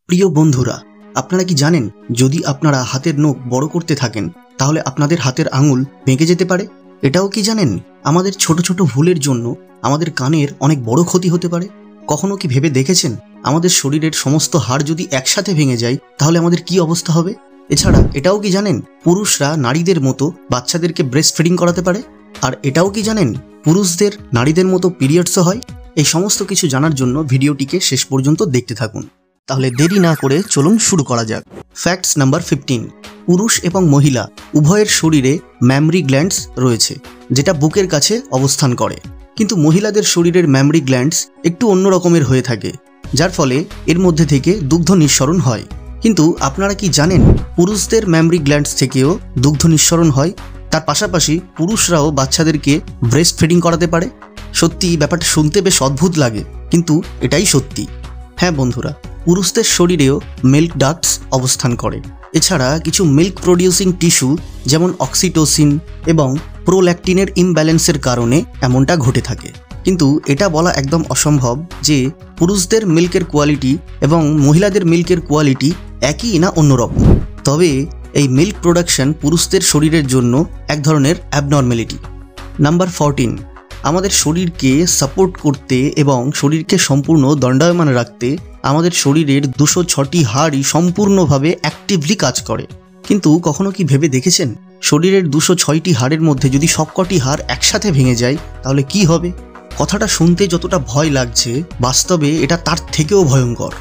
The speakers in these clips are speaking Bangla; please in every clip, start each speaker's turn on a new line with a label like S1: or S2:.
S1: প্রিয় বন্ধুরা, আপনারা কি জানেন যদি আপনারা হাতের নখ বড় করতে থাকেন তাহলে আপনাদের হাতের আঙুল ভেঙে যেতে পারে? এটাও কি জানেন আমাদের ছোট ছোট ভুলের জন্য আমাদের কানের অনেক বড় ক্ষতি হতে পারে? কখনো কি ভেবে দেখেছেন আমাদের শরীরের সমস্ত হাড় যদি একসাথে ভেঙে যায় তাহলে আমাদের কি অবস্থা হবে? এছাড়া এটাও কি জানেন পুরুষরা নারীদের মতো বাচ্চাদেরকে ব্রেস্ট ফিডিং করাতে পারে? আর এটাও কি জানেন পুরুষদের নারীদের মতো পিরিয়ডসও হয়? এই সমস্ত কিছু জানার জন্য ভিডিওটিকে শেষ পর্যন্ত দেখতে থাকুন। তাহলে দেরি না করে চলুন শুরু করা যাক। Facts number 15। পুরুষ এবং মহিলা উভয়ের শরীরে ম্যামরি গ্ল্যান্ডস রয়েছে, যেটা বুকের কাছে অবস্থান করে। কিন্তু মহিলাদের শরীরের ম্যামরি গ্ল্যান্ডস একটু অন্য রকমের হয়ে থাকে, যার ফলে এর মধ্যে থেকে দুগ্ধ নিঃসরণ হয়। কিন্তু আপনারা কি জানেন পুরুষদের ম্যামরি গ্ল্যান্ডস থেকেও দুগ্ধ নিঃসরণ হয়? তার পাশাপাশি পুরুষরাও বাচ্চাদেরকে ব্রেস্ট ফিডিং করাতে পারে। সত্যি ব্যাপারটা শুনতে বেশ অদ্ভুত লাগে, কিন্তু এটাই সত্যি। হ্যাঁ বন্ধুরা, পুরুষদের শরীরেও মিল্ক ডাক্টস অবস্থান করে। এছাড়া কিছু মিল্ক প্রডিউসিং টিস্যু যেমন অক্সিটোসিন এবং প্রোল্যাকটিনের ইমব্যালেন্সের কারণে এমনটা ঘটে থাকে। কিন্তু এটা বলা একদম অসম্ভব যে পুরুষদের মিল্কের কোয়ালিটি এবং মহিলাদের মিল্কের কোয়ালিটি একই না অন্যরকম। তবে এই মিল্ক প্রোডাকশন পুরুষদের শরীরের জন্য এক ধরনের অ্যাবনর্ম্যালিটি। নাম্বার 14। আমাদের শরীরকে সাপোর্ট করতে এবং শরীরকে সম্পূর্ণ দণ্ডায়মান রাখতে আমাদের শরীরের 206টি হাড়ই সম্পূর্ণভাবে অ্যাক্টিভলি কাজ করে। কিন্তু কখনো কি ভেবে দেখেছেন শরীরের 206টি হাড়ের মধ্যে যদি সবকটি হাড় একসাথে ভেঙে যায় তাহলে কি হবে? কথাটা শুনতে যতটা ভয় লাগছে, বাস্তবে এটা তার থেকেও ভয়ঙ্কর।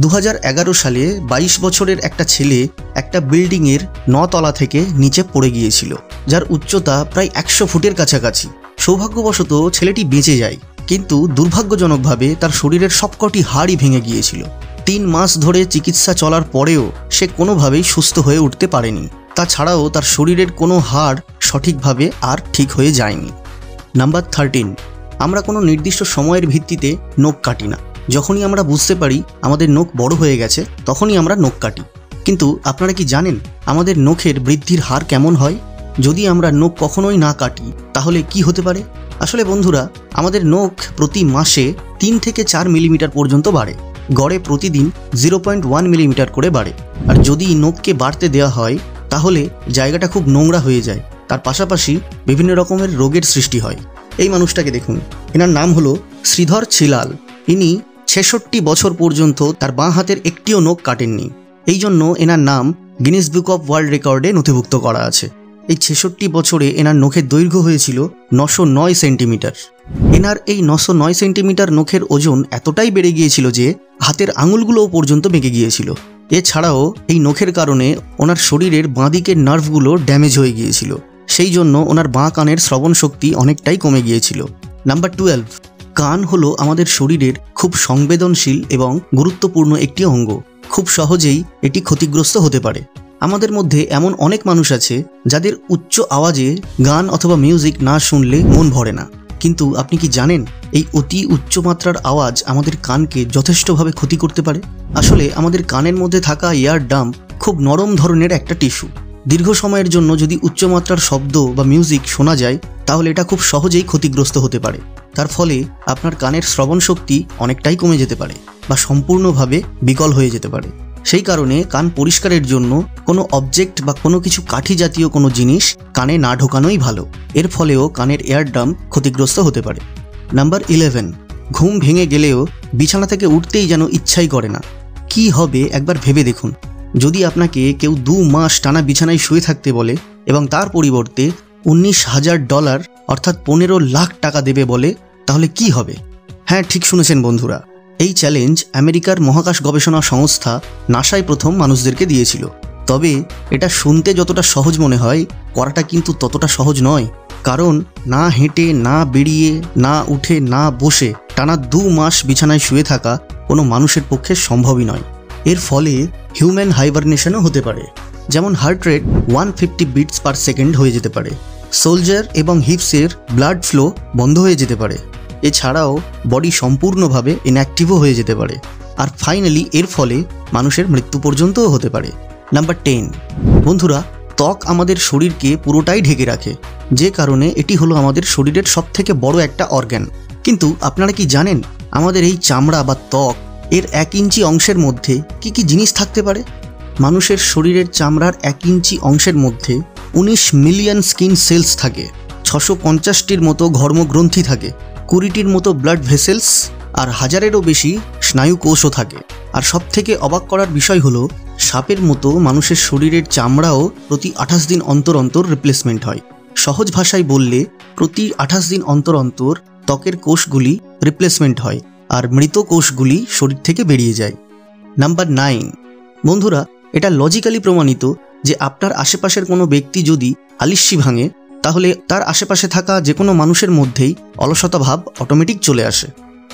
S1: 2011 সালে 22 বছরের একটা ছেলে একটা বিল্ডিংয়ের 9 তলা থেকে নিচে পড়ে গিয়েছিল, যার উচ্চতা প্রায় 100 ফুটের কাছাকাছি। সৌভাগ্যবশত ছেলেটি বেঁচে যায়, কিন্তু দুর্ভাগ্যজনকভাবে তার শরীরের সবকটি হাড়ই ভেঙে গিয়েছিল। 3 মাস ধরে চিকিৎসা চলার পরেও সে কোনোভাবেই সুস্থ হয়ে উঠতে পারেনি। তাছাড়াও তার শরীরের কোনো হাড় সঠিকভাবে আর ঠিক হয়ে যায়নি। নাম্বার 13। আমরা কোনো নির্দিষ্ট সময়ের ভিত্তিতে নখ কাটি না। যখনই আমরা বুঝতে পারি আমাদের নখ বড় হয়ে গেছে তখনই আমরা নখ কাটি। কিন্তু আপনারা কি জানেন আমাদের নখের বৃদ্ধির হার কেমন হয়? যদি আমরা নখ কখনোই না কাটি তাহলে কি হতে পারে? আসলে বন্ধুরা, আমাদের নখ প্রতি মাসে 3 থেকে 4 মিলিমিটার পর্যন্ত বাড়ে। গড়ে প্রতিদিন 0.1 মিলিমিটার করে বাড়ে। আর যদি নখকে বাড়তে দেওয়া হয় তাহলে জায়গাটা খুব নোংরা হয়ে যায়। তার পাশাপাশি বিভিন্ন রকমের রোগের সৃষ্টি হয়। এই মানুষটাকে দেখুন, এনার নাম হলো শ্রীধর ছিলাল। ইনি 66 বছর পর্যন্ত তার বাঁ হাতের একটিও নখ কাটেননি। এই জন্য এনার নাম গিনেস বুক অফ ওয়ার্ল্ড রেকর্ডে নথিভুক্ত করা আছে। এই 66 বছরে এনার নখের দৈর্ঘ্য হয়েছিল 909 সেন্টিমিটার। এনার এই 909 সেন্টিমিটার নখের ওজন এতটাই বেড়ে গিয়েছিল যে হাতের আঙুলগুলোও পর্যন্ত বেঁকে গিয়েছিল। এছাড়াও এই নখের কারণে ওনার শরীরের বাঁ দিকের নার্ভগুলো ড্যামেজ হয়ে গিয়েছিল। সেই জন্য ওনার বাঁ কানের শ্রবণ শক্তি অনেকটাই কমে গিয়েছিল। নাম্বার 12। কান হলো আমাদের শরীরের খুব সংবেদনশীল এবং গুরুত্বপূর্ণ একটি অঙ্গ। খুব সহজেই এটি ক্ষতিগ্রস্ত হতে পারে। আমাদের মধ্যে এমন অনেক মানুষ আছে যাদের উচ্চ আওয়াজে গান অথবা মিউজিক না শুনলে মন ভরে না। কিন্তু আপনি কি জানেন এই অতি উচ্চমাত্রার আওয়াজ আমাদের কানকে যথেষ্টভাবে ক্ষতি করতে পারে? আসলে আমাদের কানের মধ্যে থাকা ইয়ার ডাম্প খুব নরম ধরনের একটা টিস্যু। দীর্ঘ সময়ের জন্য যদি উচ্চমাত্রার শব্দ বা মিউজিক শোনা যায় তাহলে এটা খুব সহজেই ক্ষতিগ্রস্ত হতে পারে। তার ফলে আপনার কানের শ্রবণ শক্তি অনেকটাই কমে যেতে পারে বা সম্পূর্ণভাবে বিকল হয়ে যেতে পারে। সেই কারণে কান পরিষ্কারের জন্য কোনো অবজেক্ট বা কোনো কিছু কাঠি জাতীয় কোনো জিনিস কানে না ঢোকানোই ভালো। এর ফলেও কানের এয়ার ডাম্প ক্ষতিগ্রস্ত হতে পারে। নাম্বার 11। ঘুম ভেঙে গেলেও বিছানা থেকে উঠতেই যেন ইচ্ছাই করে না। কি হবে একবার ভেবে দেখুন, যদি আপনাকে কেউ 2 মাস টানা বিছানায় শুয়ে থাকতে বলে এবং তার পরিবর্তে $19,000 অর্থাৎ 15 লাখ টাকা দেবে বলে, তাহলে কি হবে? হ্যাঁ, ঠিক শুনেছেন বন্ধুরা। এই চ্যালেঞ্জ আমেরিকার মহাকাশ গবেষণা সংস্থা নাসায় প্রথম মানুষদেরকে দিয়েছিল। তবে এটা শুনতে যতটা সহজ মনে হয়, করাটা কিন্তু ততটা সহজ নয়। কারণ না হেঁটে, না বেরিয়ে, না উঠে, না বসে টানা 2 মাস বিছানায় শুয়ে থাকা কোনো মানুষের পক্ষে সম্ভবই নয়। এর ফলে হিউম্যান হাইবারনেশনও হতে পারে। যেমন heart rate 150 beats per second হয়ে যেতে পারে। শোল্ডার এবং হিপসের ব্লাড ফ্লো বন্ধ হয়ে যেতে পারে। এছাড়াও বডি সম্পূর্ণভাবে ইনঅ্যাক্টিভও হয়ে যেতে পারে। আর ফাইনালি এর ফলে মানুষের মৃত্যু পর্যন্তও হতে পারে। নাম্বার 10। বন্ধুরা, ত্বক আমাদের শরীরকে পুরোটাই ঢেকে রাখে, যে কারণে এটি হলো আমাদের শরীরের সবথেকে বড় একটা অর্গান। কিন্তু আপনারা কি জানেন আমাদের এই চামড়া বা ত্বক এর 1 ইঞ্চি অংশের মধ্যে কি কি জিনিস থাকতে পারে? মানুষের শরীরের চামড়ার 1 ইঞ্চি অংশের মধ্যে 19 মিলিয়ন স্কিন সেলস থাকে, 650টির মতো ঘর্মগ্রন্থি থাকে, 20টির মতো ব্লাড ভেসেলস আর 1000-এরও বেশি স্নায়ু কোষও থাকে। আর সবথেকে অবাক করার বিষয় হলো সাপের মতো মানুষের শরীরের চামড়াও প্রতি 28 দিন অন্তর অন্তর রিপ্লেসমেন্ট হয়। সহজ ভাষায় বললে প্রতি 28 দিন অন্তর অন্তর ত্বকের কোষগুলি রিপ্লেসমেন্ট হয় আর মৃত কোষগুলি শরীর থেকে বেরিয়ে যায়। নাম্বার 9, বন্ধুরা, এটা লজিক্যালি প্রমাণিত যে আপনার আশেপাশের কোনো ব্যক্তি যদি আলিস্যি ভাঙে তাহলে তার আশেপাশে থাকা যে কোনো মানুষের মধ্যেই অলসতা ভাব অটোমেটিক চলে আসে।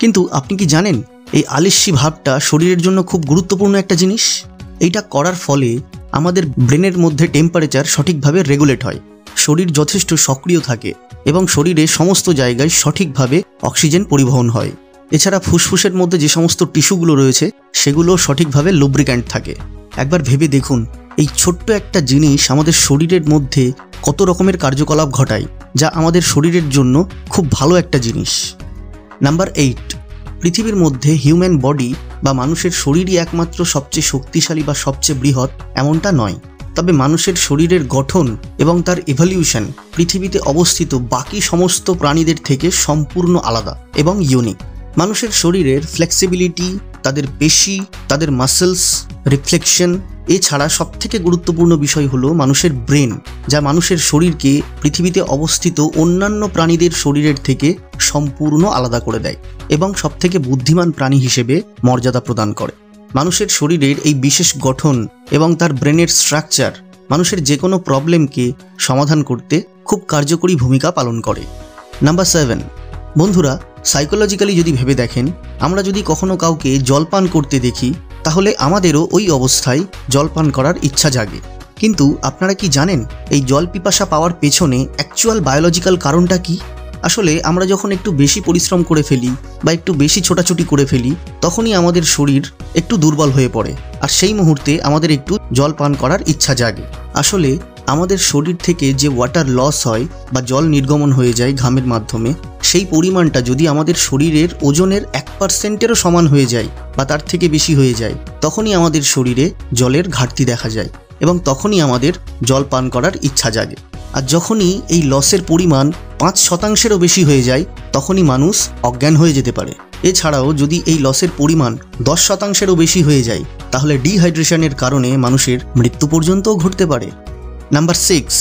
S1: কিন্তু আপনি কি জানেন এই আলিস্যি ভাবটা শরীরের জন্য খুব গুরুত্বপূর্ণ একটা জিনিস? এইটা করার ফলে আমাদের ব্রেনের মধ্যে টেম্পারেচার সঠিকভাবে রেগুলেট হয়, শরীর যথেষ্ট সক্রিয় থাকে এবং শরীরে সমস্ত জায়গায় সঠিকভাবে অক্সিজেন পরিবহন হয়। এছাড়া ফুসফুসের মধ্যে যে সমস্ত টিস্যুগুলো রয়েছে সেগুলো সঠিকভাবে লুব্রিক্যান্ট থাকে। একবার ভেবে দেখুন এই ছোট্ট একটা জিনিস আমাদের শরীরের মধ্যে কত রকমের কার্যকলাপ ঘটায়, যা আমাদের শরীরের জন্য খুব ভালো একটা জিনিস। নাম্বার 8, পৃথিবীর মধ্যে হিউম্যান বডি বা মানুষের শরীরই একমাত্র সবচেয়ে শক্তিশালী বা সবচেয়ে বৃহৎ এমনটা নয়। তবে মানুষের শরীরের গঠন এবং তার ইভলিউশন পৃথিবীতে অবস্থিত বাকি সমস্ত প্রাণীদের থেকে সম্পূর্ণ আলাদা এবং ইউনিক। মানুষের শরীরের ফ্লেক্সিবিলিটি, তাদের পেশি, তাদের মাসেলস, রিফ্লেকশন, এছাড়া সবথেকে গুরুত্বপূর্ণ বিষয় হলো মানুষের ব্রেন, যা মানুষের শরীরকে পৃথিবীতে অবস্থিত অন্যান্য প্রাণীদের শরীরের থেকে সম্পূর্ণ আলাদা করে দেয় এবং সবথেকে বুদ্ধিমান প্রাণী হিসেবে মর্যাদা প্রদান করে। মানুষের শরীরের এই বিশেষ গঠন এবং তার ব্রেনের স্ট্রাকচার মানুষের যে কোনো প্রবলেমকে সমাধান করতে খুব কার্যকরী ভূমিকা পালন করে। নাম্বার 7, বন্ধুরা, সাইকোলজিক্যালি যদি ভেবে দেখেন, আমরা যদি কখনো কাউকে জলপান করতে দেখি তাহলে আমাদেরও ওই অবস্থায় জলপান করার ইচ্ছা জাগে। কিন্তু আপনারা কি জানেন এই জল পিপাসা পাওয়ার পেছনে অ্যাকচুয়াল বায়োলজিক্যাল কারণটা কি? আসলে আমরা যখন একটু বেশি পরিশ্রম করে ফেলি বা একটু বেশি ছোটাছুটি করে ফেলি তখনই আমাদের শরীর একটু দুর্বল হয়ে পড়ে আর সেই মুহূর্তে আমাদের একটু জল পান করার ইচ্ছা জাগে। আসলে আমাদের শরীর থেকে যে ওয়াটার লস হয় বা জল নির্গমন হয়ে যায় ঘামের মাধ্যমে, সেই পরিমাণটা যদি আমাদের শরীরের ওজনের 1%-এরও সমান হয়ে যায় বা তার থেকে বেশি হয়ে যায়, তখনই আমাদের শরীরে জলের ঘাটতি দেখা যায় এবং তখনই আমাদের জল পান করার ইচ্ছা জাগে। আর যখনই এই লসের পরিমাণ 5%-এরও বেশি হয়ে যায় তখনই মানুষ অজ্ঞান হয়ে যেতে পারে। এছাড়াও যদি এই লসের পরিমাণ 10%-এরও বেশি হয়ে যায় তাহলে ডিহাইড্রেশনের কারণে মানুষের মৃত্যু পর্যন্তও ঘটতে পারে। নাম্বার 6,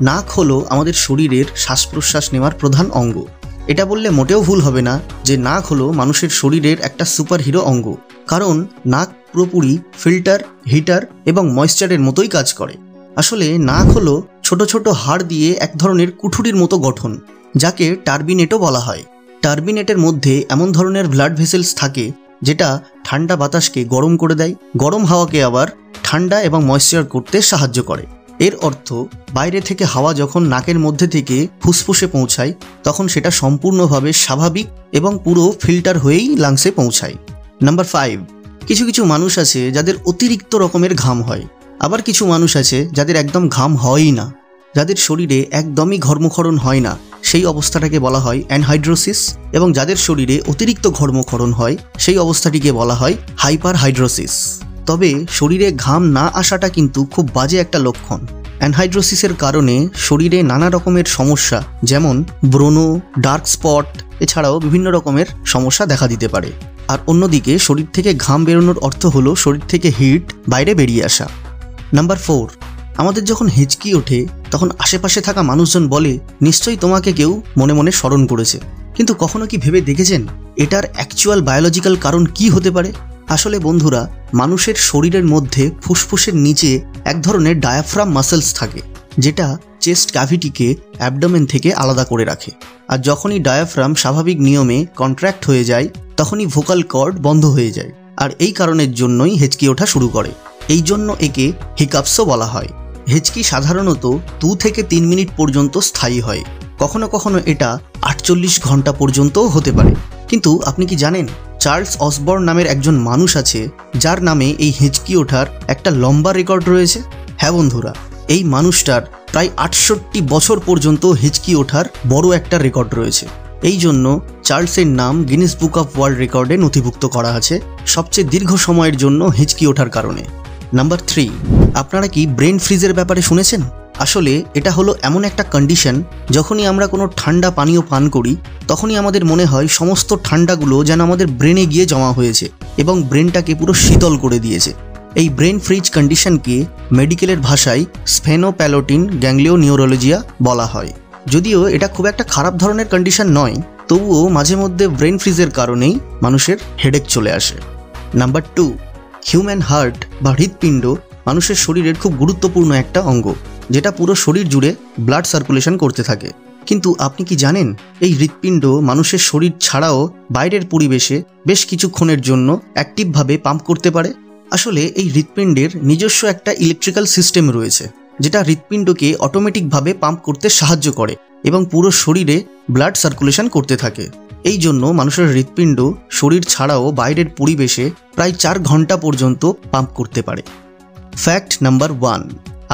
S1: নাক হলো আমাদের শরীরের শ্বাস প্রশ্বাস নেওয়ার প্রধান অঙ্গ। এটা বললে মোটেও ভুল হবে না যে নাক হলো মানুষের শরীরের একটা সুপার হিরো অঙ্গ, কারণ নাক পুরোপুরি ফিল্টার, হিটার এবং ময়েশ্চারের মতোই কাজ করে। আসলে নাক হলো ছোট ছোট হাড় দিয়ে এক ধরনের কুঠুরির মতো গঠন, যাকে টার্বিনেটও বলা হয়। টার্বিনেটের মধ্যে এমন ধরনের ব্লাড ভেসেলস থাকে যেটা ঠান্ডা বাতাসকে গরম করে দেয়, গরম হাওয়াকে আবার ঠান্ডা এবং ময়েশ্চার করতে সাহায্য করে। এর অর্থ বাইরে থেকে হাওয়া যখন নাকের মধ্যে থেকে ফুসফুসে পৌঁছায় তখন সেটা সম্পূর্ণভাবে স্বাভাবিক এবং পুরো ফিল্টার হয়েই লাংসে পৌঁছায়। নাম্বার 5, কিছু কিছু মানুষ আছে যাদের অতিরিক্ত রকমের ঘাম হয়, আবার কিছু মানুষ আছে যাদের একদম ঘাম হয়ই না। যাদের শরীরে একদমই ঘর্মক্ষরণ হয় না সেই অবস্থাটাকে বলা হয় অ্যানহাইড্রোসিস, এবং যাদের শরীরে অতিরিক্ত ঘর্মক্ষরণ হয় সেই অবস্থাটিকে বলা হয় হাইপারহাইড্রোসিস। তবে শরীরে ঘাম না আসাটা কিন্তু খুব বাজে একটা লক্ষণ। অ্যানহাইড্রোসিসের কারণে শরীরে নানা রকমের সমস্যা যেমন ব্রণ, ডার্ক স্পট, এছাড়াও বিভিন্ন রকমের সমস্যা দেখা দিতে পারে। আর অন্যদিকে শরীর থেকে ঘাম বেরোনোর অর্থ হলো শরীর থেকে হিট বাইরে বেরিয়ে আসা। নাম্বার 4, আমাদের যখন হেঁচকি ওঠে তখন আশেপাশে থাকা মানুষজন বলে নিশ্চয়ই তোমাকে কেউ মনে মনে স্মরণ করেছে। কিন্তু কখনো কি ভেবে দেখেছেন এটার অ্যাকচুয়াল বায়োলজিক্যাল কারণ কি হতে পারে? আসলে বন্ধুরা, মানুষের শরীরের মধ্যে ফুসফুসের নিচে এক ধরনের ডায়াফ্রাম মাসেলস থাকে, যেটা চেস্ট ক্যাভিটিকে অ্যাবডোমেন থেকে আলাদা করে রাখে। আর যখনই ডায়াফ্রাম স্বাভাবিক নিয়মে কন্ট্র্যাক্ট হয়ে যায় তখনই ভোকাল কর্ড বন্ধ হয়ে যায়, আর এই কারণের জন্যই হেঁচকি ওঠা শুরু করে। এই জন্য একে হিকাপসও বলা হয়। হেঁচকি সাধারণত 2 থেকে 3 মিনিট পর্যন্ত স্থায়ী হয়, কখনো কখনো এটা 48 ঘন্টা পর্যন্তও হতে পারে। কিন্তু আপনি কি জানেন চার্লস অসবর্ন নামের একজন মানুষ আছে যার নামে এই হেঁচকি ওঠার একটা লম্বা রেকর্ড রয়েছে? হ্যাঁ বন্ধুরা, এই মানুষটার প্রায় 68 বছর পর্যন্ত হেঁচকি ওঠার বড় একটা রেকর্ড রয়েছে। এই জন্য চার্লসের নাম গিনেস বুক অফ ওয়ার্ল্ড রেকর্ডে নথিভুক্ত করা আছে সবচেয়ে দীর্ঘ সময়ের জন্য হিঁচকি ওঠার কারণে। নাম্বার 3, আপনারা কি ব্রেন ফ্রিজের ব্যাপারে শুনেছেন? আসলে এটা হলো এমন একটা কন্ডিশন, যখনই আমরা কোনো ঠান্ডা পানীয় পান করি তখনই আমাদের মনে হয় সমস্ত ঠান্ডাগুলো যেন আমাদের ব্রেনে গিয়ে জমা হয়েছে এবং ব্রেনটাকে পুরো শীতল করে দিয়েছে। এই ব্রেন ফ্রিজ কন্ডিশনকে মেডিকেলের ভাষায় স্ফেনোপ্যালোটিন গ্যাংলিওনিউরোলজিয়া বলা হয়। যদিও এটা খুব একটা খারাপ ধরনের কন্ডিশন নয়, তবুও মাঝে মধ্যে ব্রেন ফ্রিজের কারণেই মানুষের হেডেক চলে আসে। নাম্বার 2, হিউম্যান হার্ট বা হৃৎপিণ্ড মানুষের শরীরের খুব গুরুত্বপূর্ণ একটা অঙ্গ, যেটা পুরো শরীর জুড়ে ব্লাড সার্কুলেশন করতে থাকে। কিন্তু আপনি কি জানেন এই হৃৎপিণ্ড মানুষের শরীর ছাড়াও বাইরের পরিবেশে বেশ কিছুক্ষণের জন্য অ্যাক্টিভভাবে পাম্প করতে পারে? আসলে এই হৃৎপিণ্ডের নিজস্ব একটা ইলেকট্রিক্যাল সিস্টেম রয়েছে, যেটা হৃৎপিণ্ডকে অটোমেটিকভাবে পাম্প করতে সাহায্য করে এবং পুরো শরীরে ব্লাড সার্কুলেশন করতে থাকে। এই জন্য মানুষের হৃৎপিণ্ড শরীর ছাড়াও বাইরের পরিবেশে প্রায় 4 ঘন্টা পর্যন্ত পাম্প করতে পারে। ফ্যাক্ট নাম্বার 1,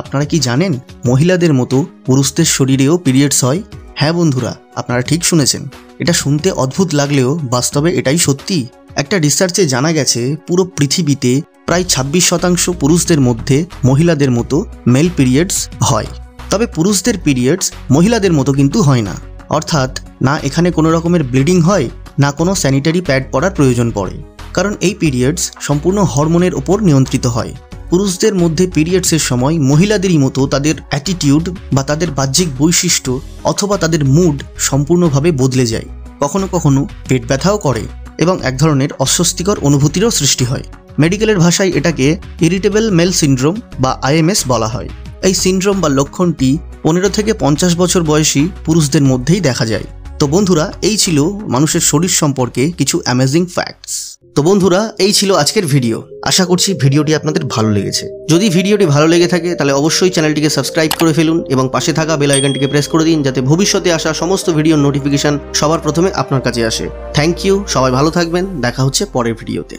S1: আপনারা কি জানেন মহিলাদের মতো পুরুষদের শরীরেও পিরিয়ডস হয়? হ্যাঁ বন্ধুরা, আপনারা ঠিক শুনেছেন। এটা শুনতে অদ্ভুত লাগলেও বাস্তবে এটাই সত্যি। একটা রিসার্চে জানা গেছে পুরো পৃথিবীতে প্রায় 26% পুরুষদের মধ্যে মহিলাদের মতো মেল পিরিয়ডস হয়। তবে পুরুষদের পিরিয়ডস মহিলাদের মতো কিন্তু হয় না, অর্থাৎ না এখানে কোনো রকমের ব্লিডিং হয়, না কোনো স্যানিটারি প্যাড পরার প্রয়োজন পড়ে, কারণ এই পিরিয়ডস সম্পূর্ণ হরমোনের ওপর নিয়ন্ত্রিত হয়। পুরুষদের মধ্যে পিরিয়ডসের সময় মহিলাদেরই মতো তাদের অ্যাটিটিউড বা তাদের বাহ্যিক বৈশিষ্ট্য অথবা তাদের মুড সম্পূর্ণভাবে বদলে যায়। কখনো কখনো পেট ব্যথাও করে এবং এক ধরনের অস্বস্তিকর অনুভূতিরও সৃষ্টি হয়। মেডিকেলের ভাষায় এটাকে ইরিটেবল মেল সিনড্রোম বা IMS বলা হয়। এই সিনড্রোম বা লক্ষণটি 15 থেকে 50 বছর বয়সী পুরুষদের মধ্যেই দেখা যায়। তো বন্ধুরা, এই ছিল মানুষের শরীর সম্পর্কে কিছু অ্যামেজিং ফ্যাক্টস। তো বন্ধুরা, এই ছিল আজকের ভিডিও। আশা করছি ভিডিওটি আপনাদের ভালো লেগেছে। যদি ভিডিওটি ভালো লেগে থাকে তাহলে অবশ্যই চ্যানেলটিকে সাবস্ক্রাইব করে ফেলুন এবং পাশে থাকা বেল আইকনটিকে প্রেস করে দিন, যাতে ভবিষ্যতে আসা সমস্ত ভিডিওর নোটিফিকেশন সবার প্রথমে আপনার কাছে আসে। থ্যাংক ইউ, সবাই ভালো থাকবেন। দেখা হচ্ছে পরের ভিডিওতে।